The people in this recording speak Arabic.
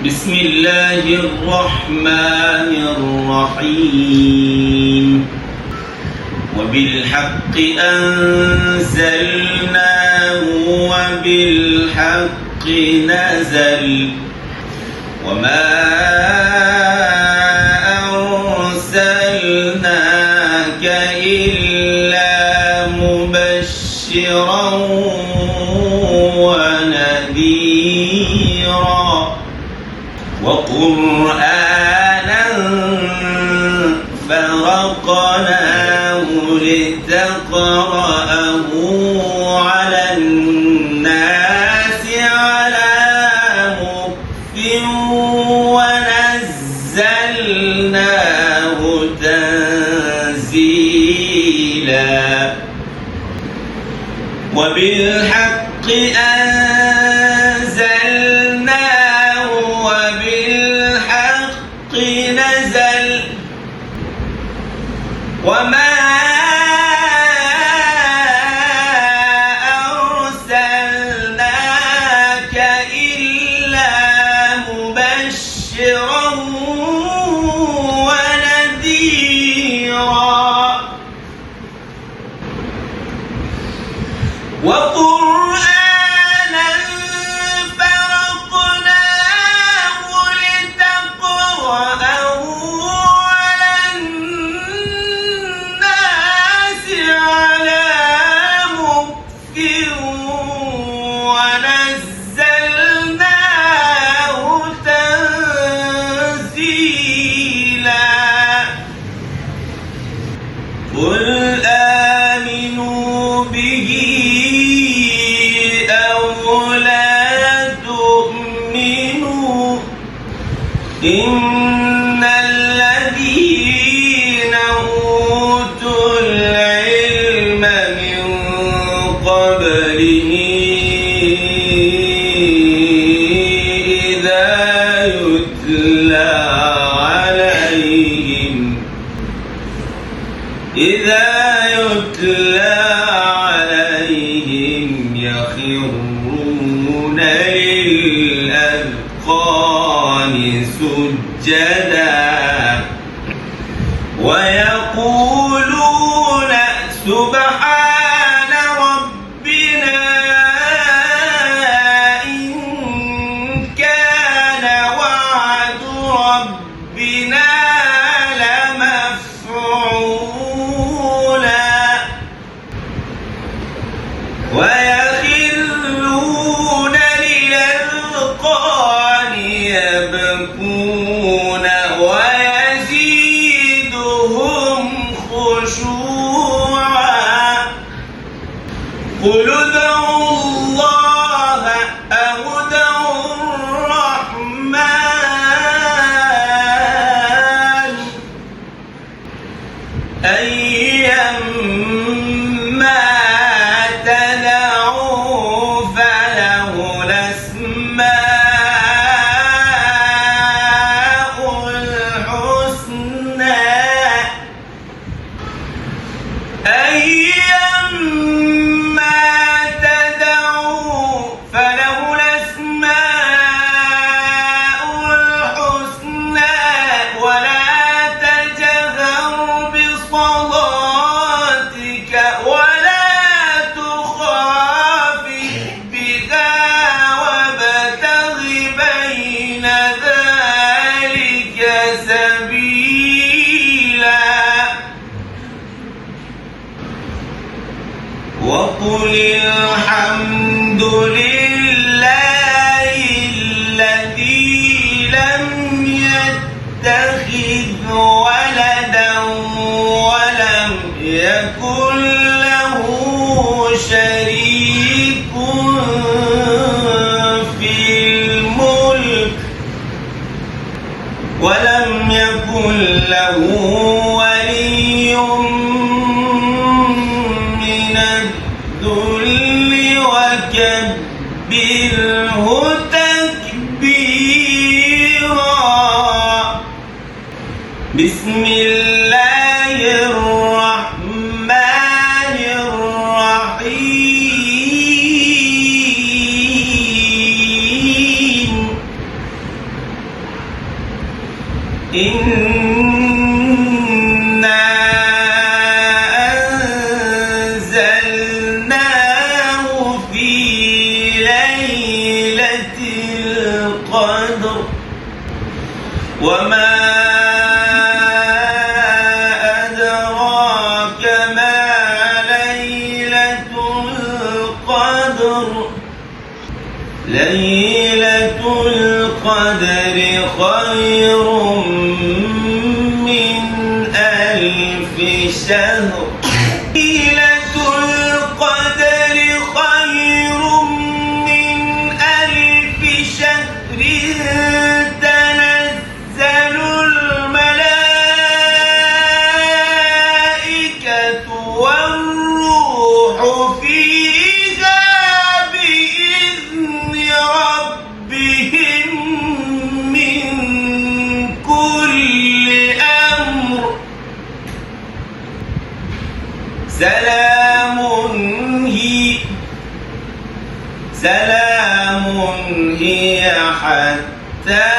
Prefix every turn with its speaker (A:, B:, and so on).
A: بسم الله الرحمن الرحيم وبالحق أنزلناه وبالحق نزل وما أرسلناك إلا مبشرا ونذيرا وقرآنا فرقناه لتقرأه على الناس على مكث ونزلناه تنزيلا وبالحق أنزلناه وبالحق نزل وما أرسلناك إلا مبشرا ونذيرا وقرآنا فرقناه لتقرأه على الناس على مكث ونزلناه تنزيلا قل آمنوا به أو لا تؤمنوا إن الذين أوتوا العلم من قبله إذا يتلى عليهم يخرون للأذقان سجدا ويقولون سبحان ربنا إن كان وعد ربنا لمفعولا ويخرون للأذقان يبكون ويزيدهم خشوعا قل ادعوا الله أو ادعوا الرحمن أيما تدعوا فله الأسماء الحسنى أيما تدعوا فله الأسماء الحسنى ولا تجهر بصلاتك ولا تخافت بها وابتغ بين ذلك سبيلا وقل الحمد لله الذي لم يتخذ ولدا ولم يكن له شريك في الملك ولم يكن له ولي من الذل وكبره تكبيرا بسم الله الرحمن الرحيم إنا أنزلناه في ليلة القدر وما أدراك ما ليلة القدر ليلة القدر خير من 1000 شهر ليلة القدر خير من 1000 شهر تنزل الملائكة والروح فيها بإذن ربهم من كل أمر سلام هي حتى